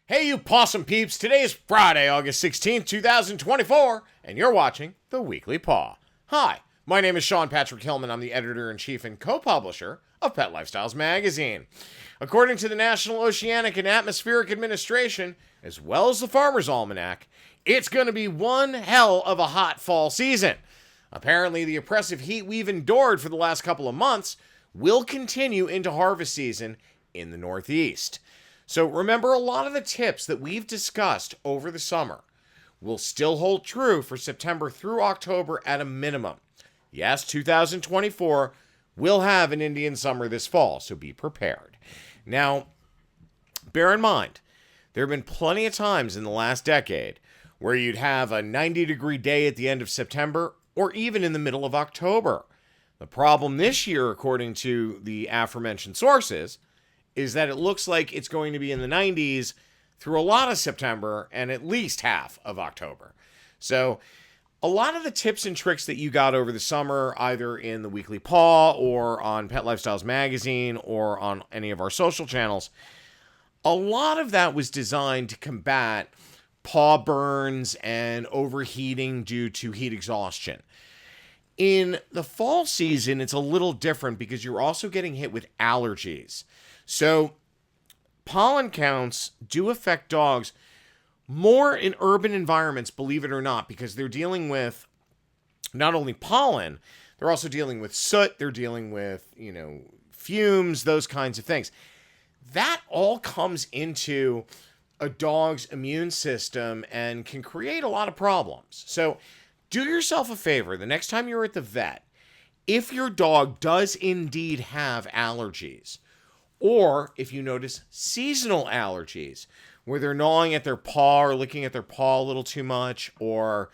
Hey, you possum peeps. Today is Friday, August 16th, 2024, and you're watching The Weekly Paw. Hi, my name is Sean Patrick Hillman. I'm the editor-in-chief and co-publisher of Pet Lifestyles magazine. According to the National Oceanic and Atmospheric Administration, as well as the Farmer's Almanac, it's going to be one hell of a hot fall season. Apparently, the oppressive heat we've endured for the last couple of months will continue into harvest season in the Northeast. So remember, a lot of the tips that we've discussed over the summer will still hold true for September through October at a minimum. Yes, 2024 will have an Indian summer this fall, so be prepared. Now, bear in mind, there have been plenty of times in the last decade where you'd have a 90-degree day at the end of September or even in the middle of October. The problem this year, according to the aforementioned sources, is that it looks like it's going to be in the 90s through a lot of September and at least half of October. So a lot of the tips and tricks that you got over the summer, either in the Weekly Paw or on Pet Lifestyles magazine or on any of our social channels, a lot of that was designed to combat paw burns and overheating due to heat exhaustion. In the fall season, it's a little different because you're also getting hit with allergies. So pollen counts do affect dogs more in urban environments, believe it or not, because they're dealing with not only pollen, they're also dealing with soot, they're dealing with, fumes, those kinds of things. That all comes into a dog's immune system and can create a lot of problems. So do yourself a favor, the next time you're at the vet, if your dog does indeed have allergies, or if you notice seasonal allergies, where they're gnawing at their paw or licking at their paw a little too much, or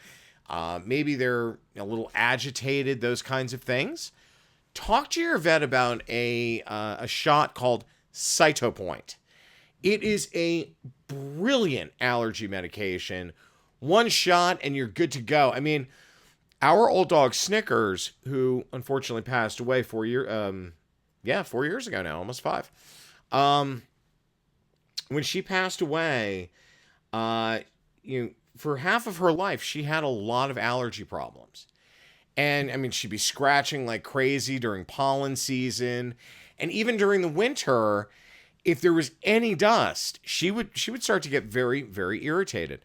maybe they're a little agitated, those kinds of things, talk to your vet about a shot called Cytopoint. It is a brilliant allergy medication. One shot and you're good to go. I mean, our old dog Snickers, who unfortunately passed away 4 years ago now, almost 5. When she passed away, for half of her life, she had a lot of allergy problems. And I mean, she'd be scratching like crazy during pollen season. And even during the winter, if there was any dust, she would start to get very, very irritated.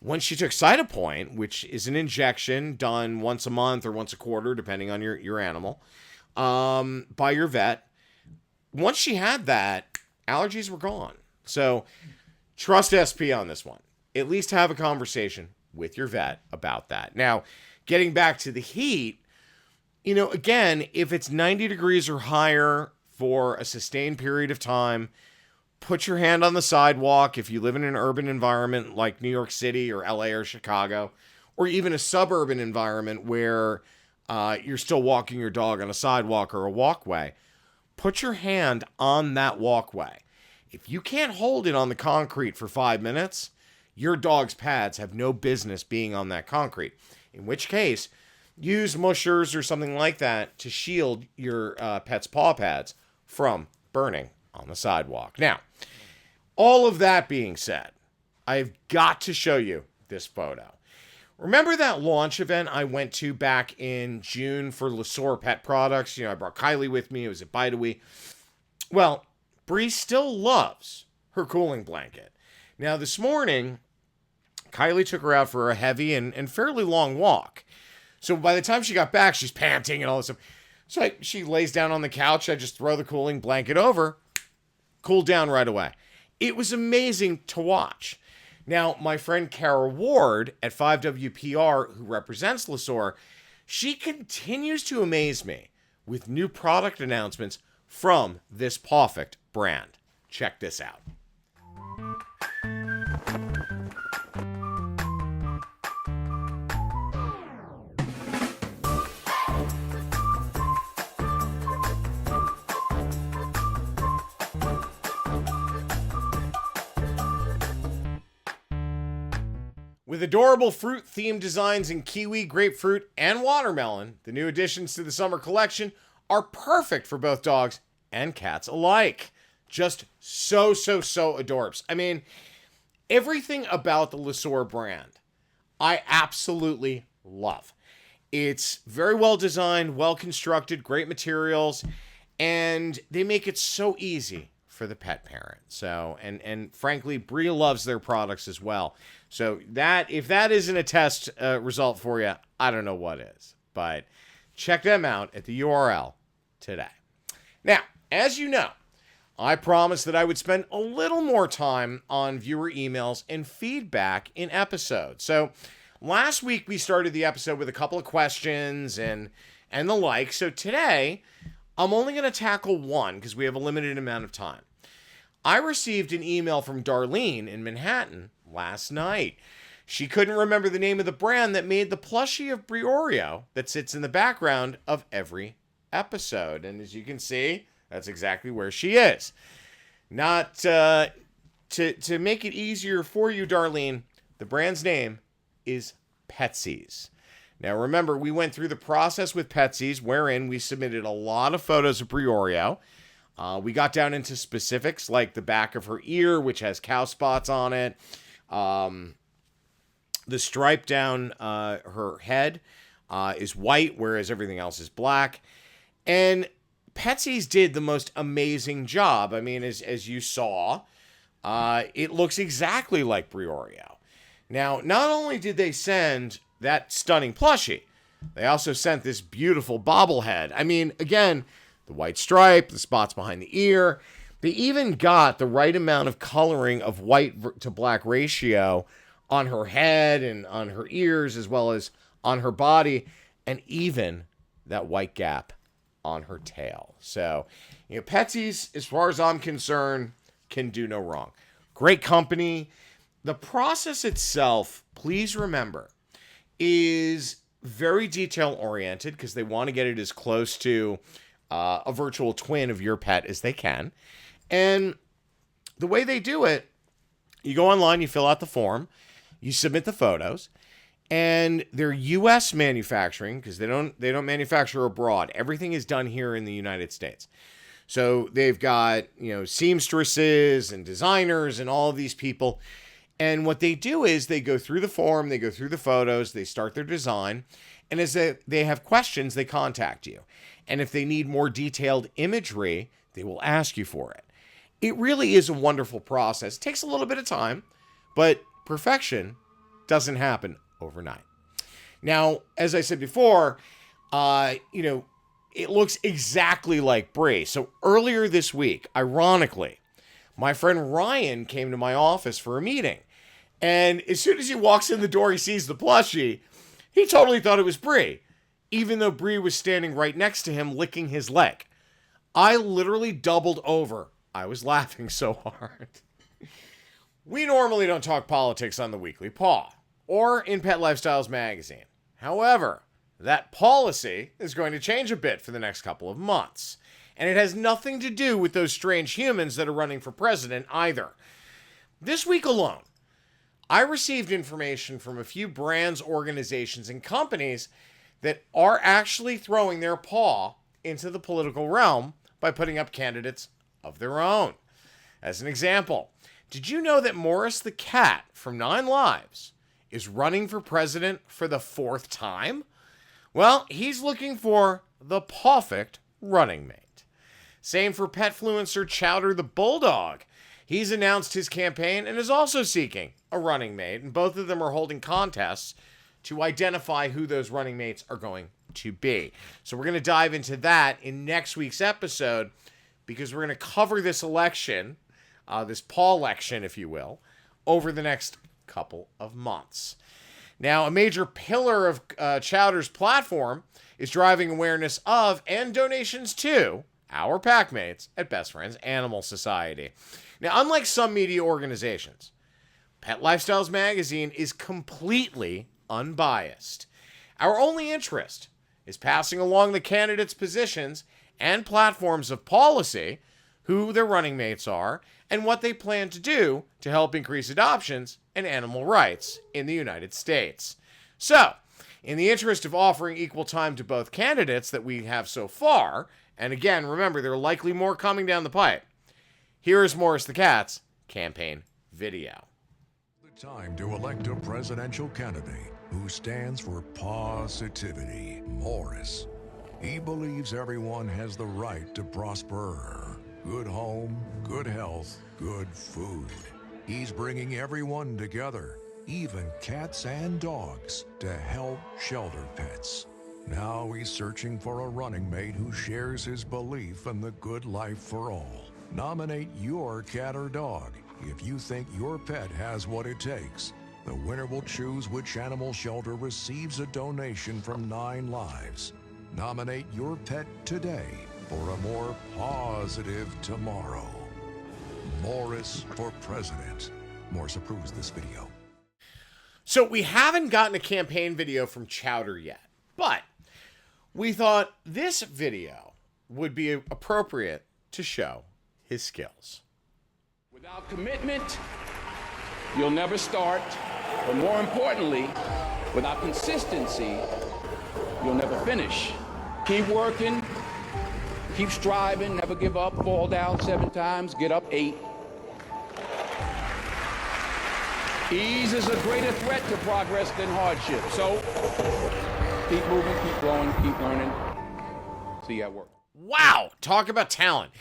Once she took Cytopoint, which is an injection done once a month or once a quarter, depending on your animal, by your vet, once she had that, allergies were gone. So trust SP on this one. At least have a conversation with your vet about that. Now, getting back to the heat, again, if it's 90 degrees or higher for a sustained period of time, put your hand on the sidewalk if you live in an urban environment like New York City or LA or Chicago, or even a suburban environment where you're still walking your dog on a sidewalk or a walkway. Put your hand on that walkway. If you can't hold it on the concrete for 5 minutes, your dog's pads have no business being on that concrete. In which case, use mushers or something like that to shield your pet's paw pads from burning on the sidewalk. Now, all of that being said, I've got to show you this photo. Remember that launch event I went to back in June for Lesure pet products? I brought Kylie with me. It was at Bite-A-Wee. Well, Bree still loves her cooling blanket. Now, this morning, Kylie took her out for a heavy and fairly long walk. So by the time she got back, she's panting and all this stuff. So she lays down on the couch. I just throw the cooling blanket over, cool down right away. It was amazing to watch. Now, my friend Kara Ward at 5WPR, who represents Lesure, she continues to amaze me with new product announcements from this PAWFECT brand. Check this out. With adorable fruit-themed designs in kiwi, grapefruit, and watermelon, the new additions to the summer collection are perfect for both dogs and cats alike. Just so adorbs. I mean, Everything about the Lesure brand, I absolutely love. It's very well designed, well constructed, great materials, and they make it so easy for the pet parent. So, and frankly, Bria loves their products as well. So that, if that isn't a test result for you, I don't know what is. But check them out at the URL today. Now, as you know, I promised that I would spend a little more time on viewer emails and feedback in episodes. So last week we started the episode with a couple of questions and the like. So today I'm only going to tackle one because we have a limited amount of time. I received an email from Darlene in Manhattan last night. She couldn't remember the name of the brand that made the plushie of Brioreo that sits in the background of every episode. And as you can see, that's exactly where she is. Not to make it easier for you, Darlene, the brand's name is Petsy's. Now, remember, we went through the process with Petsy's, wherein we submitted a lot of photos of Brioreo. We got down into specifics like the back of her ear, which has cow spots on it. The stripe down her head is white, whereas everything else is black. And Petsy's did the most amazing job. I mean, as you saw, it looks exactly like Brioreo. Now, not only did they send that stunning plushie, they also sent this beautiful bobblehead. I mean, again, the white stripe, the spots behind the ear. They even got the right amount of coloring of white to black ratio on her head and on her ears, as well as on her body, and even that white gap on her tail. So, you know, Petsy's, as far as I'm concerned, can do no wrong. Great company. The process itself, please remember, is very detail oriented because they want to get it as close to a virtual twin of your pet as they can. And the way they do it, you go online, you fill out the form, you submit the photos, and they're U.S. manufacturing because they don't manufacture abroad. Everything is done here in the United States. So they've got, you know, seamstresses and designers and all of these people. And what they do is they go through the form, they go through the photos, they start their design. And as they have questions, they contact you. And if they need more detailed imagery, they will ask you for it. It really is a wonderful process. It takes a little bit of time, but perfection doesn't happen overnight. Now, as I said before, you know, it looks exactly like Brie. So earlier this week, ironically, my friend Ryan came to my office for a meeting. And as soon as he walks in the door, he sees the plushie. He totally thought it was Brie, even though Brie was standing right next to him licking his leg. I literally doubled over. I was laughing so hard. We normally don't talk politics on the Weekly Paw or in Pet Lifestyles magazine. However, that policy is going to change a bit for the next couple of months. And it has nothing to do with those strange humans that are running for president either. This week alone, I received information from a few brands, organizations, and companies that are actually throwing their paw into the political realm by putting up candidates of their own. As an example, did you know that Morris the cat from 9 Lives is running for president for the 4th time? Well, he's looking for the PAWFECT running mate. Same for petfluencer Chowder the Bulldog. He's announced his campaign and is also seeking a running mate, and both of them are holding contests to identify who those running mates are going to be. So we're going to dive into that in next week's episode because we're going to cover this election, this paw election, if you will, over the next couple of months. Now, a major pillar of Chowder's platform is driving awareness of and donations to our pack mates at Best Friends Animal Society. Now, unlike some media organizations, Pet Lifestyles magazine is completely unbiased. Our only interest is passing along the candidates' positions and platforms of policy, who their running mates are, and what they plan to do to help increase adoptions and animal rights in the United States. So, in the interest of offering equal time to both candidates that we have so far, and again, remember, there are likely more coming down the pipe, here is Morris the Cat's campaign video. Time to elect a presidential candidate who stands for positivity. Morris. He believes everyone has the right to prosper. Good home, good health, good food. He's bringing everyone together, even cats and dogs, to help shelter pets. Now he's searching for a running mate who shares his belief in the good life for all. Nominate your cat or dog if you think your pet has what it takes. The winner will choose which animal shelter receives a donation from 9 lives. Nominate your pet today for a more positive tomorrow. Morris for president. Morris approves this video. So we haven't gotten a campaign video from Chowder yet, but we thought this video would be appropriate to show his skills. Without commitment, you'll never start. But more importantly, without consistency, you'll never finish. Keep working, keep striving, never give up, fall down 7 times, get up 8. Ease is a greater threat to progress than hardship. So keep moving, keep growing, keep learning. See you at work. Wow, talk about talent.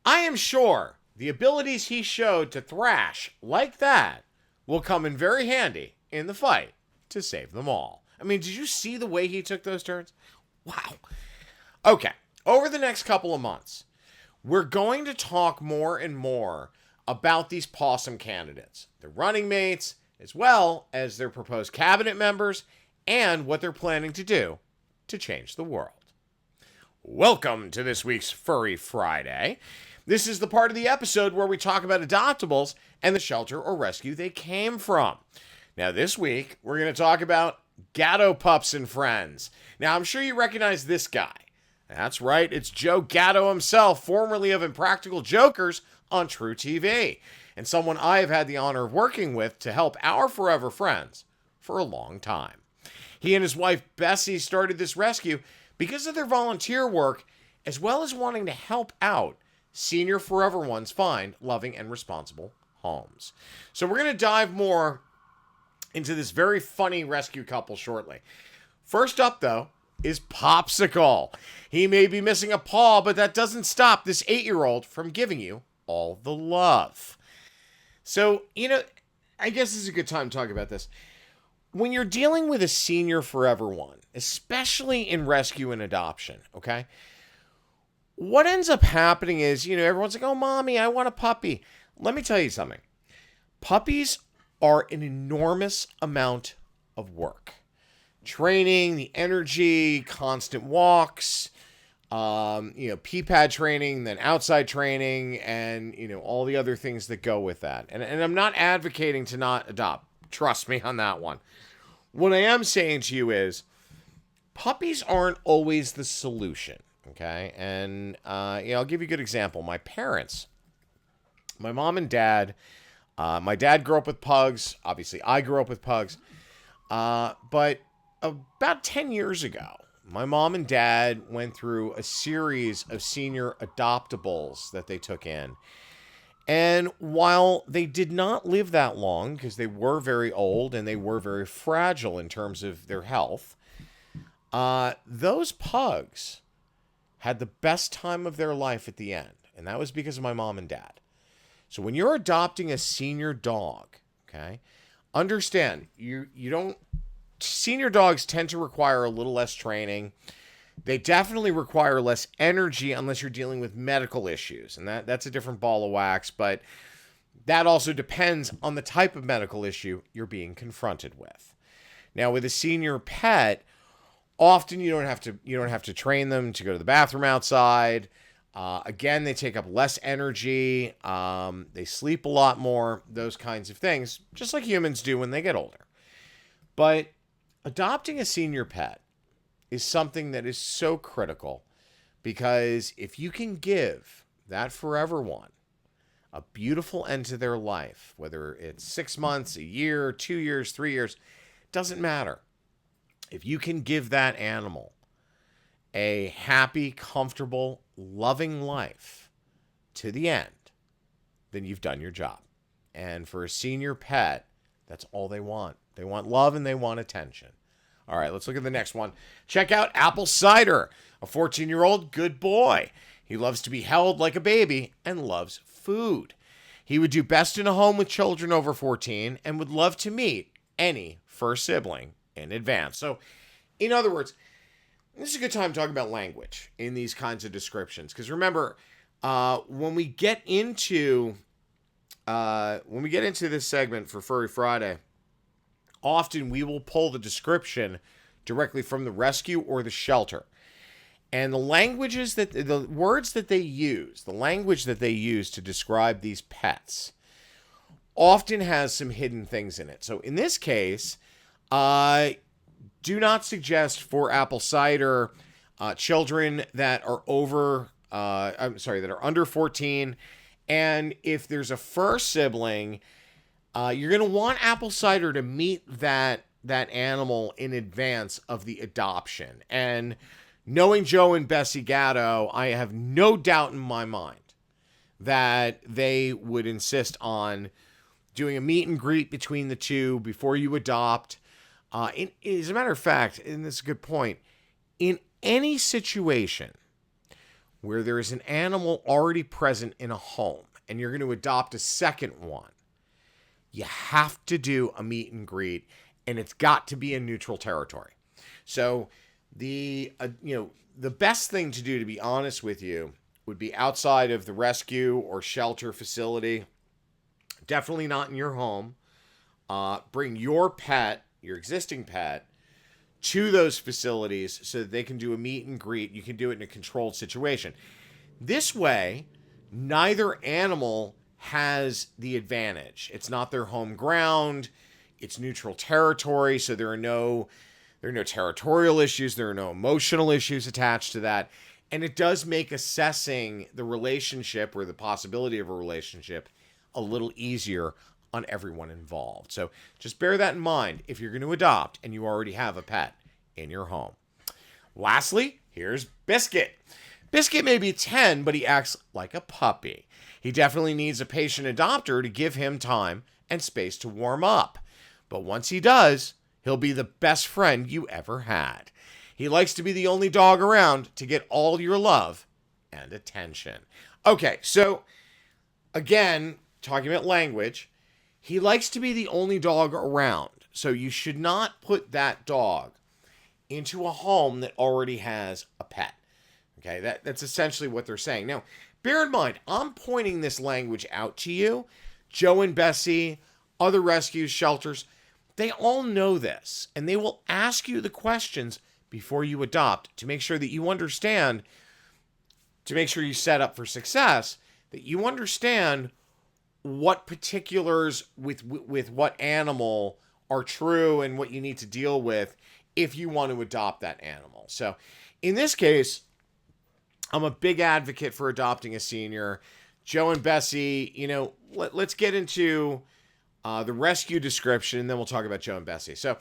I am sure the abilities he showed to thrash like that will come in very handy in the fight to save them all. I mean, did you see the way he took those turns? Wow. Okay, over the next couple of months, we're going to talk more and more about these pawsome candidates, their running mates, as well as their proposed cabinet members, and what they're planning to do to change the world. Welcome to this week's Furry Friday. This is the part of the episode where we talk about adoptables and the shelter or rescue they came from. Now, this week, we're going to talk about Gatto Pups and Friends. Now, I'm sure you recognize this guy. That's right, it's Joe Gatto himself, formerly of Impractical Jokers on True TV, and someone I have had the honor of working with to help our forever friends for a long time. He and his wife, Bessy, started this rescue because of their volunteer work, as well as wanting to help out senior forever ones find loving and responsible homes. So we're going to dive more into this very funny rescue couple shortly. First up, though, is Popsicle. He may be missing a paw, but that doesn't stop this 8-year-old from giving you all the love. So, I guess this is a good time to talk about this. When you're dealing with a senior forever one, especially in rescue and adoption, okay? What ends up happening is, everyone's like, oh, mommy, I want a puppy. Let me tell you something. Puppies are an enormous amount of work. Training, the energy, constant walks, pee pad training, then outside training, and, all the other things that go with that. And I'm not advocating to not adopt. Trust me on that one. What I am saying to you is puppies aren't always the solution, okay? And, I'll give you a good example. My parents, my mom and dad, my dad grew up with pugs. Obviously, I grew up with pugs. But about 10 years ago, my mom and dad went through a series of senior adoptables that they took in. And while they did not live that long, because they were very old and they were very fragile in terms of their health, those pugs had the best time of their life at the end. And that was because of my mom and dad. So when you're adopting a senior dog, okay, understand, you don't... Senior dogs tend to require a little less training. They definitely require less energy unless you're dealing with medical issues. And that's a different ball of wax, but that also depends on the type of medical issue you're being confronted with. Now, with a senior pet, often you don't have to train them to go to the bathroom outside. Again, they take up less energy. They sleep a lot more, those kinds of things, just like humans do when they get older. But adopting a senior pet is something that is so critical, because if you can give that forever one a beautiful end to their life, whether it's 6 months, a year, 2 years, 3 years, doesn't matter. If you can give that animal a happy, comfortable, loving life to the end, then you've done your job. And for a senior pet, That's all they want. They want love and they want attention. All right, let's look at the next one. Check out Apple Cider, a 14-year-old good boy. He loves to be held like a baby and loves food. He would do best in a home with children over 14 and would love to meet any first sibling in advance. So, in other words, this is a good time talking about language in these kinds of descriptions. Because remember, when we get into this segment for Furry Friday, often we will pull the description directly from the rescue or the shelter. And the language that they use to describe these pets often has some hidden things in it. So in this case, do not suggest for Apple Cider children that are that are under 14. And if there's a first sibling, you're going to want Apple Cider to meet that animal in advance of the adoption. And knowing Joe and Bessy Gatto, I have no doubt in my mind that they would insist on doing a meet and greet between the two before you adopt. As a matter of fact, and this is a good point, in any situation where there is an animal already present in a home and you're going to adopt a second one, you have to do a meet and greet, and it's got to be in neutral territory. So the best thing to do, to be honest with you, would be outside of the rescue or shelter facility. Definitely not in your home. Bring your pet, your existing pet, to those facilities so that they can do a meet and greet. You can do it in a controlled situation. This way, neither animal has the advantage. It's not their home ground. It's neutral territory, so there are no territorial issues. There are no emotional issues attached to that. And it does make assessing the relationship or the possibility of a relationship a little easier on everyone involved. So just bear that in mind if you're going to adopt and you already have a pet in your home. Lastly, here's Biscuit. Biscuit may be 10, but he acts like a puppy. He definitely needs a patient adopter to give him time and space to warm up. But once he does, he'll be the best friend you ever had. He likes to be the only dog around to get all your love and attention. Okay, so again, talking about language, he likes to be the only dog around. So you should not put that dog into a home that already has a pet. Okay, that's essentially what they're saying. Now, bear in mind, I'm pointing this language out to you. Joe and Bessy, other rescues, shelters, they all know this, and they will ask you the questions before you adopt to make sure that you understand, to make sure you set up for success, that you understand what particulars with what animal are true and what you need to deal with if you want to adopt that animal. So in this case, I'm a big advocate for adopting a senior. Joe and Bessy, let's get into the rescue description, and then we'll talk about Joe and Bessy. So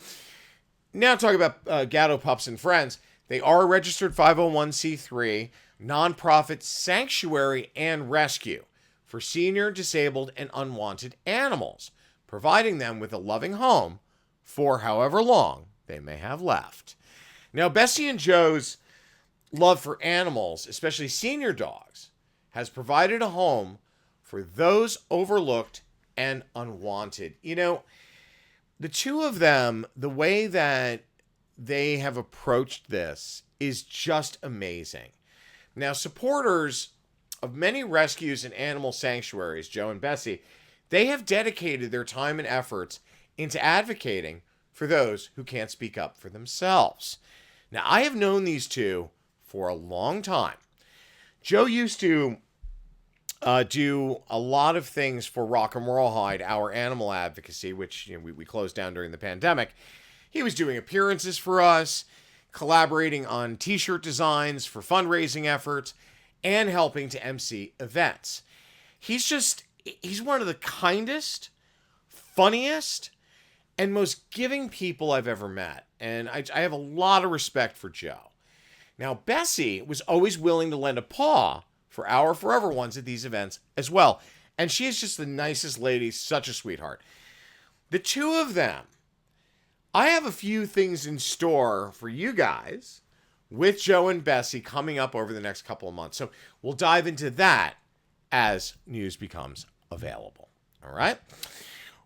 now talk about Gatto Pups and Friends. They are a registered 501c3 nonprofit sanctuary and rescue for senior, disabled, and unwanted animals, providing them with a loving home for however long they may have left. Now, Bessy and Joe's love for animals, especially senior dogs, has provided a home for those overlooked and unwanted. The two of them, the way that they have approached this is just amazing. Now, supporters of many rescues and animal sanctuaries, Joe and Bessy, they have dedicated their time and efforts into advocating for those who can't speak up for themselves. Now, I have known these two for a long time. Joe used to do a lot of things for Rock and Rawhide, our animal advocacy, which we closed down during the pandemic. He was doing appearances for us, collaborating on t-shirt designs for fundraising efforts, and helping to MC events. He's one of the kindest, funniest, and most giving people I've ever met. And I have a lot of respect for Joe. Now, Bessy was always willing to lend a paw for our forever ones at these events as well. And she is just the nicest lady, such a sweetheart. the two of them. I have a few things in store for you guys with Joe and Bessy coming up over the next couple of months. So we'll dive into that as news becomes available. All right?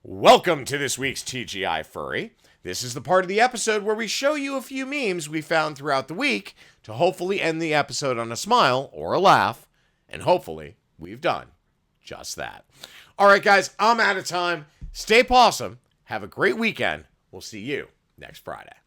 Welcome to this week's TGIFurry. This is the part of the episode where we show you a few memes we found throughout the week to hopefully end the episode on a smile or a laugh, and hopefully we've done just that. All right, guys, I'm out of time. Stay pawsome. Have a great weekend. We'll see you next Friday.